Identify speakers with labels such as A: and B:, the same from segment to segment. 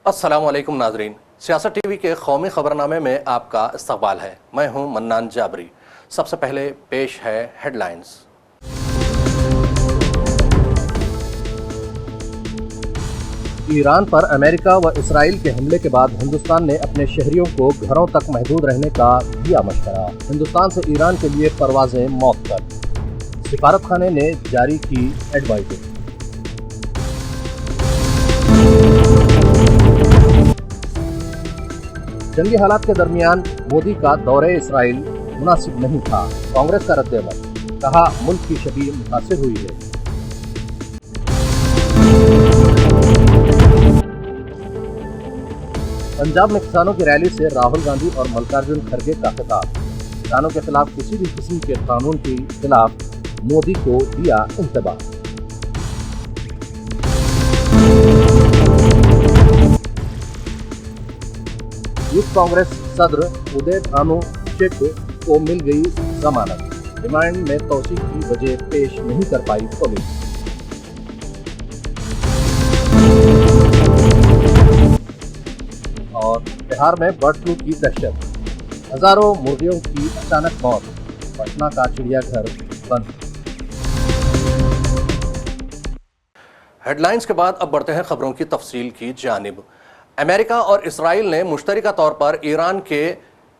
A: अस्सलामुअलैकुम नाजरीन, सियासत टीवी के कौमी खबरनामे में आपका इस्तकबाल है। मैं हूं मन्नान जाबरी। सबसे पहले पेश है हेडलाइंस। ईरान पर अमेरिका व इसराइल के हमले के बाद हिंदुस्तान ने अपने शहरियों को घरों तक महदूद रहने का दिया मशवरा। हिंदुस्तान से ईरान के लिए परवाजें मौत तक। सिफारतखाने ने जारी की एडवाइजरी। जंगी हालात के दरमियान मोदी का दौरे इसराइल मुनासिब नहीं था। कांग्रेस का रद्द-ए-अमल, कहा मुल्क की शबीह मुतासिर हुई है। पंजाब में किसानों की रैली से राहुल गांधी और मल्लिकार्जुन खड़गे का खिताब। किसानों के खिलाफ किसी भी किस्म के कानून के खिलाफ मोदी को दिया इंतबाह। यूथ कांग्रेस सदर उदय भानु शेख को मिल गई जमानत। रिमांड में तौसीक की वजह पेश नहीं कर पाई पुलिस। और बिहार में बर्ड फ्लू की दहशत, हजारों मुर्गियों की अचानक मौत। पटना का चिड़ियाघर बंद। हेडलाइंस के बाद अब बढ़ते हैं खबरों की तफसील की जानिब। अमेरिका और इसराइल ने मुश्तरका तौर पर ईरान के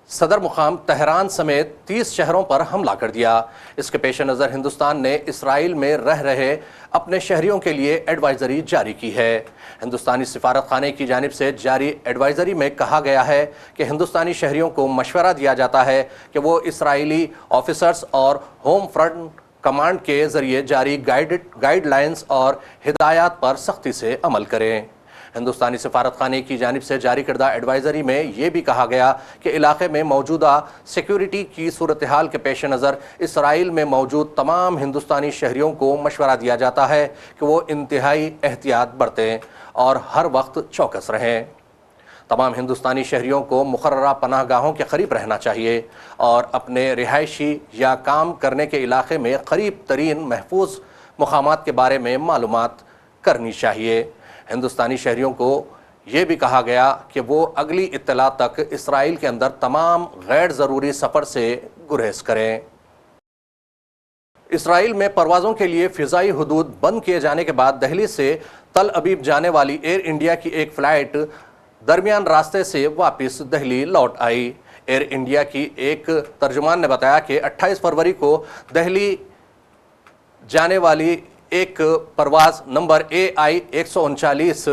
A: सदर मुकाम तेहरान समेत 30 शहरों पर हमला कर दिया। इसके पेश नज़र हिंदुस्तान ने इसराइल में रह रहे अपने शहरियों के लिए एडवाइजरी जारी की है। हिंदुस्तानी सिफारत खाने की जानिब से जारी एडवाइजरी में कहा गया है कि हिंदुस्तानी शहरियों को मशवरा दिया जाता है कि वो इसराइली ऑफिसर्स और होम फ्रंट कमांड के जरिए जारी गाइडलाइंस और हिदायत पर सख्ती से अमल करें। हिंदुस्तानी सिफारतखाने की जानिब से जारी करदा एडवाइजरी में यह भी कहा गया कि इलाके में मौजूदा सिक्योरिटी की सूरत हाल के पेश नज़र इसराइल में मौजूद तमाम हिंदुस्तानी शहरियों को मशवरा दिया जाता है कि वो इंतहाई एहतियात बरतें और हर वक्त चौकस रहें। तमाम हिंदुस्तानी शहरियों को मुकर्ररा पनाहगाहों के करीब रहना चाहिए और अपने रिहायशी या काम करने के इलाके में करीब तरीन महफूज मुकामात के बारे में मालूमात करनी चाहिए। हिंदुस्तानी शहरियों को यह भी कहा गया कि वो अगली इत्तला तक इसराइल के अंदर तमाम गैर ज़रूरी सफ़र से गुरेज करें। इसराइल में परवाज़ों के लिए फ़िज़ाई हदूद बंद किए जाने के बाद दिल्ली से तल अबीब जाने वाली एयर इंडिया की एक फ़्लाइट दरमियान रास्ते से वापस दिल्ली लौट आई। एयर इंडिया की एक तर्जुमान ने बताया कि 28 फरवरी को दिल्ली जाने वाली एक परवाज नंबर AI 139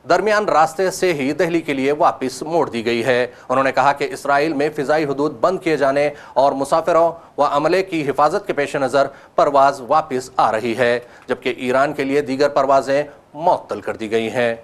A: दरमियान रास्ते से ही दिल्ली के लिए वापस मोड़ दी गई है। उन्होंने कहा कि इसराइल में फ़िज़ाई हदूद बंद किए जाने और मुसाफिरों व अमले की हिफाजत के पेश नज़र परवाज वापस आ रही है, जबकि ईरान के लिए दीगर परवाजें मअतल कर दी गई हैं।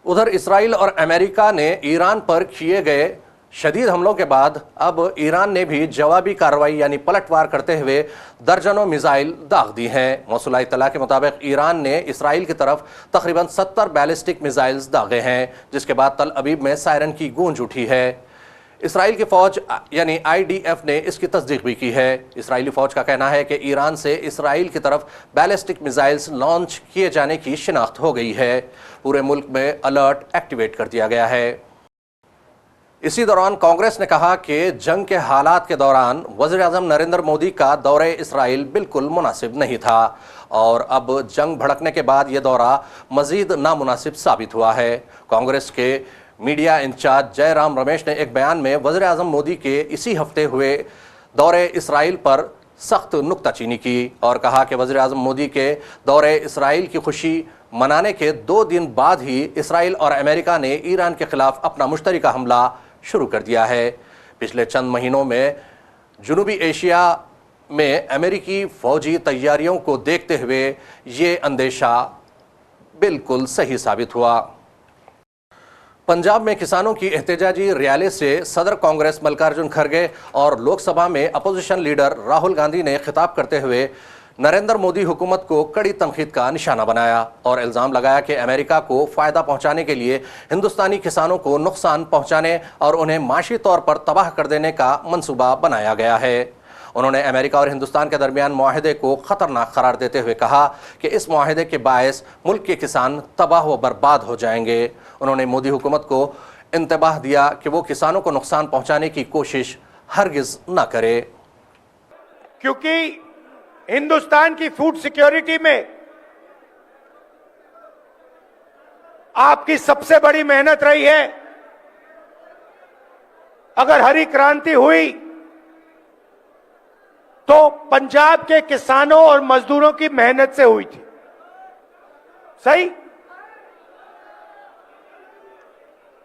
A: उधर इसराइल और अमेरिका ने ईरान पर किए गए शदीद हमलों के बाद अब ईरान ने भी जवाबी कार्रवाई यानी पलटवार करते हुए दर्जनों मिसाइल दाग दी हैं। मौसूला इत्तला के मुताबिक ईरान ने इसराइल की तरफ तकरीबन 70 बैलिस्टिक मिसाइल्स दागे हैं, जिसके बाद तल अबीब में सायरन की गूंज उठी है। इसराइल की फ़ौज यानी IDF ने इसकी तस्दीक भी की है। इसराइली फ़ौज का कहना है कि ईरान से इसराइल की तरफ बैलिस्टिक मिसाइल्स लॉन्च किए जाने की शिनाख्त हो गई है। पूरे मुल्क में अलर्ट एक्टिवेट कर दिया गया है। इसी दौरान कांग्रेस ने कहा कि जंग के हालात के दौरान वज़ीर-ए-आज़म नरेंद्र मोदी का दौरे इसराइल बिल्कुल मुनासिब नहीं था और अब जंग भड़कने के बाद ये दौरा मज़ीद नामुनासिब साबित हुआ है। कांग्रेस के मीडिया इंचार्ज जयराम रमेश ने एक बयान में वज़ीर-ए-आज़म मोदी के इसी हफ्ते हुए दौरे इसराइल पर सख्त नुक्ताचीनी की और कहा कि वज़ीर-ए-आज़म मोदी के दौरे इसराइल की खुशी मनाने के 2 दिन बाद ही इसराइल और अमेरिका ने ईरान के खिलाफ अपना मुश्तरका हमला शुरू कर दिया है। पिछले चंद महीनों में जनूबी एशिया में अमेरिकी फ़ौजी तैयारियों को देखते हुए ये अंदेशा बिल्कुल सही साबित हुआ। पंजाब में किसानों की एहतजाजी रैली से सदर कांग्रेस मल्लिकार्जुन खड़गे और लोकसभा में अपोजिशन लीडर राहुल गांधी ने खिताब करते हुए नरेंद्र मोदी हुकूमत को कड़ी तनकीद का निशाना बनाया और इल्ज़ाम लगाया कि अमेरिका को फ़ायदा पहुंचाने के लिए हिंदुस्तानी किसानों को नुकसान पहुंचाने और उन्हें माशी तौर पर तबाह कर देने का मंसूबा बनाया गया है। उन्होंने अमेरिका और हिंदुस्तान के दरमियान मुआहदे को खतरनाक करार देते हुए कहा कि इस मुआहदे के बायस मुल्क के किसान तबाह व बर्बाद हो जाएंगे। उन्होंने मोदी हुकूमत को इंतबाह दिया कि वो किसानों को नुकसान पहुंचाने की कोशिश हरगिज न करे,
B: क्योंकि हिंदुस्तान की फूड सिक्योरिटी में आपकी सबसे बड़ी मेहनत रही है। अगर हरी क्रांति हुई तो पंजाब के किसानों और मजदूरों की मेहनत से हुई थी, सही?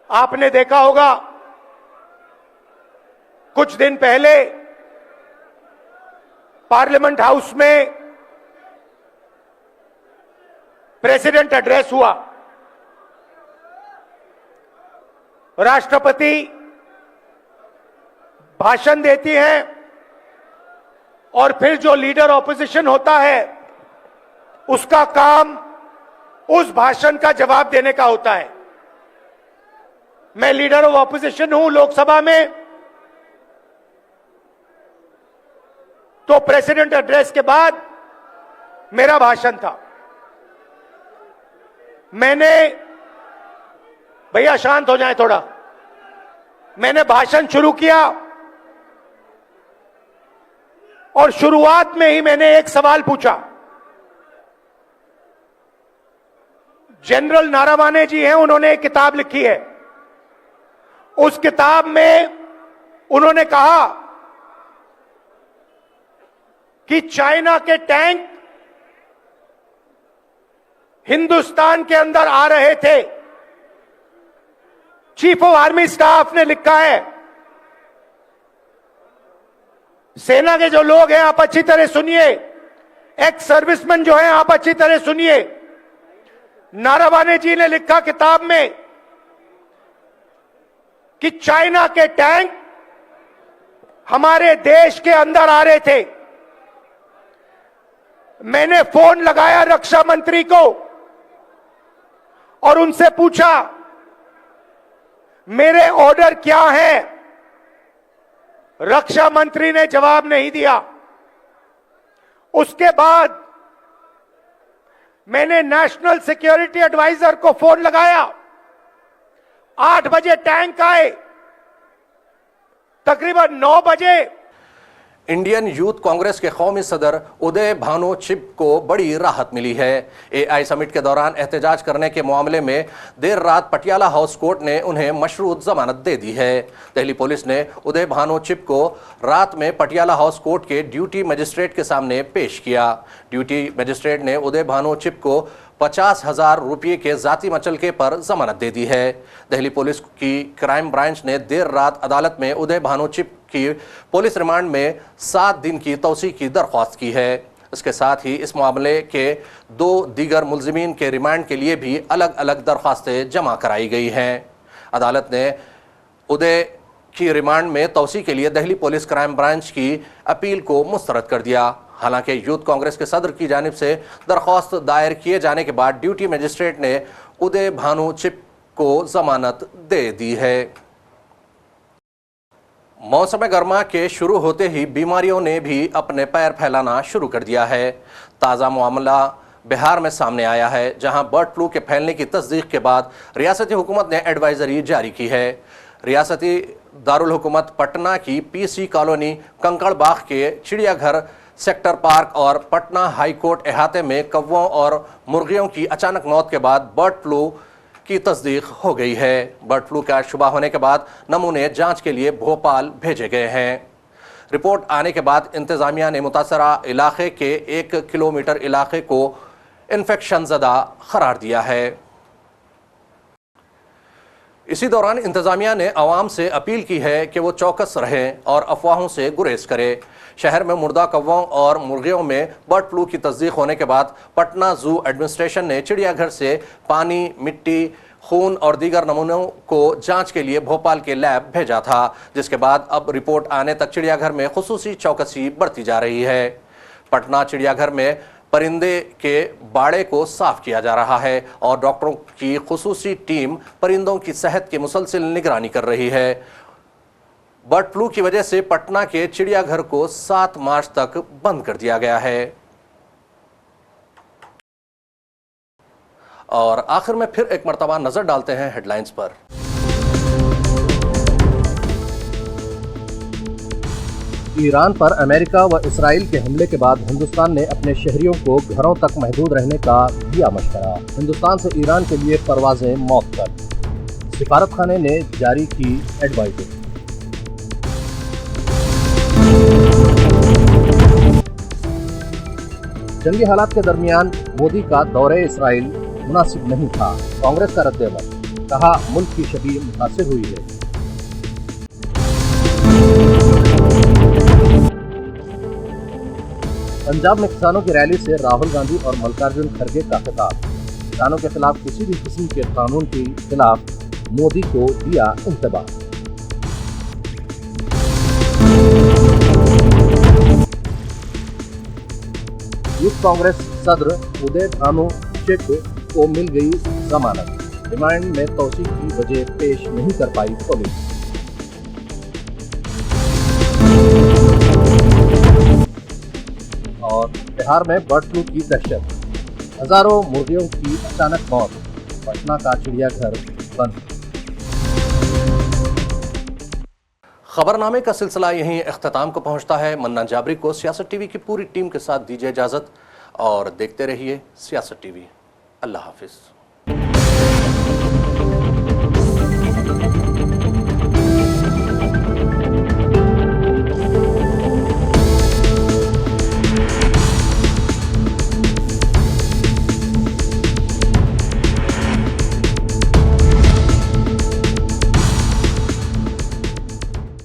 B: आपने देखा होगा कुछ दिन पहले पार्लियामेंट हाउस में प्रेसिडेंट एड्रेस हुआ। राष्ट्रपति भाषण देती हैं और फिर जो लीडर ऑपोजिशन होता है उसका काम उस भाषण का जवाब देने का होता है। मैं लीडर ऑफ ऑपोजिशन हूं लोकसभा में, तो प्रेसिडेंट एड्रेस के बाद मेरा भाषण था। मैंने, भैया शांत हो जाए थोड़ा, मैंने भाषण शुरू किया और शुरुआत में ही मैंने एक सवाल पूछा। जनरल नारावाने जी हैं, उन्होंने एक किताब लिखी है। उस किताब में उन्होंने कहा कि चाइना के टैंक हिंदुस्तान के अंदर आ रहे थे। चीफ ऑफ आर्मी स्टाफ ने लिखा है। सेना के जो लोग हैं आप अच्छी तरह सुनिए, एक्स सर्विसमैन जो हैं आप अच्छी तरह सुनिए। नारावाने जी ने लिखा किताब में कि चाइना के टैंक हमारे देश के अंदर आ रहे थे। मैंने फोन लगाया रक्षा मंत्री को और उनसे पूछा मेरे ऑर्डर क्या है। रक्षा मंत्री ने जवाब नहीं दिया। उसके बाद मैंने नेशनल सिक्योरिटी एडवाइजर को फोन लगाया। 8 बजे टैंक आए, तकरीबन 9 बजे
A: इंडियन यूथ कांग्रेस के कौमी सदर उदय भानु चिप को बड़ी राहत मिली है। एआई समिट के दौरान एहतजाज करने के मामले में देर रात पटियाला हाउस कोर्ट ने उन्हें मशरूत जमानत दे दी है। दिल्ली पुलिस ने उदय भानु चिप को रात में पटियाला हाउस कोर्ट के ड्यूटी मजिस्ट्रेट के सामने पेश किया। ड्यूटी मजिस्ट्रेट ने उदय भानु चिप को 50,000 रुपये के जाती मचलके पर जमानत दे दी है। दिल्ली पुलिस की क्राइम ब्रांच ने देर रात अदालत में उदय भानु चिप की पुलिस रिमांड में 7 दिन की तौसी की दरख्वास्त की है। इसके साथ ही इस मामले के 2 दीगर मुलजिमीन के रिमांड के लिए भी अलग अलग दरख्वास्तें जमा कराई गई हैं। अदालत ने उदय की रिमांड में तौसी के लिए दिल्ली पुलिस क्राइम ब्रांच की अपील को मुस्तरद कर दिया। हालांकि यूथ कांग्रेस के सदर की जानिब से दरख्वास्त दायर किए जाने के बाद ड्यूटी मजिस्ट्रेट ने उदय भानु चिप को जमानत दे दी है। मौसम गर्मा के शुरू होते ही बीमारियों ने भी अपने पैर फैलाना शुरू कर दिया है। ताज़ा मामला बिहार में सामने आया है, जहां बर्ड फ्लू के फैलने की तस्दीक के बाद रियासती हुकूमत ने एडवाइजरी जारी की है। रियासती दारुल हुकूमत पटना की पीसी कॉलोनी, कंकड़ बाग के चिड़ियाघर, सेक्टर पार्क और पटना हाई कोर्ट अहाते में कौवों और मुर्गियों की अचानक मौत के बाद बर्ड फ्लू की तस्दीक हो गई है। बर्ड फ्लू का शुबा होने के बाद नमूने जांच के लिए भोपाल भेजे गए हैं। रिपोर्ट आने के बाद इंतजामिया ने मुतासरा इलाके के 1 किलोमीटर इलाके को इन्फेक्शन ज़दा करार दिया है। इसी दौरान इंतजामिया ने आवाम से अपील की है कि वो चौकस रहें और अफवाहों से गुरेज करें। शहर में मुर्दा कौवों और मुर्गियों में बर्ड फ्लू की तस्दीक होने के बाद पटना जू एडमिनिस्ट्रेशन ने चिड़ियाघर से पानी, मिट्टी, खून और दीगर नमूनों को जांच के लिए भोपाल के लैब भेजा था, जिसके बाद अब रिपोर्ट आने तक चिड़ियाघर में खुसूसी चौकसी बरती जा रही है। पटना चिड़ियाघर में परिंदे के बाड़े को साफ किया जा रहा है और डॉक्टरों की खुसूसी टीम परिंदों की सेहत की मुसलसिल निगरानी कर रही है। बर्ड फ्लू की वजह से पटना के चिड़ियाघर को 7 मार्च तक बंद कर दिया गया है। और आखिर में फिर एक मर्तबा नजर डालते हैं हेडलाइंस पर। ईरान पर अमेरिका व इसराइल के हमले के बाद हिंदुस्तान ने अपने शहरियों को घरों तक महदूद रहने का दिया मशवरा। हिंदुस्तान से ईरान के लिए परवाजें मौत तक। सिफारतखाने ने जारी की एडवाइजरी। जंगी हालात के दरमियान मोदी का दौरे इसराइल मुनासिब नहीं था। कांग्रेस का रद्द-ए-अमल, कहा मुल्क की शबीह मुतासिर हुई है। पंजाब में किसानों की रैली से राहुल गांधी और मल्लिकार्जुन खड़गे का खिताब। किसानों के खिलाफ किसी भी किस्म के कानून के खिलाफ मोदी को दिया इंतबाह। यूथ कांग्रेस सदर उदय भानु चिट को मिल गई जमानत। रिमांड में तौसीक की वजह पेश नहीं कर पाई पुलिस। और बिहार में बर्ड फ्लू की दहशत, हजारों मुर्गियों की अचानक मौत। पटना का चिड़ियाघर बंद। खबरनामे का सिलसिला यहीं इख्तिताम को पहुंचता है। मन्ना जाबरी को सियासत टीवी की पूरी टीम के साथ दीजिए इजाजत और देखते रहिए सियासत टीवी। अल्लाह हाफिज।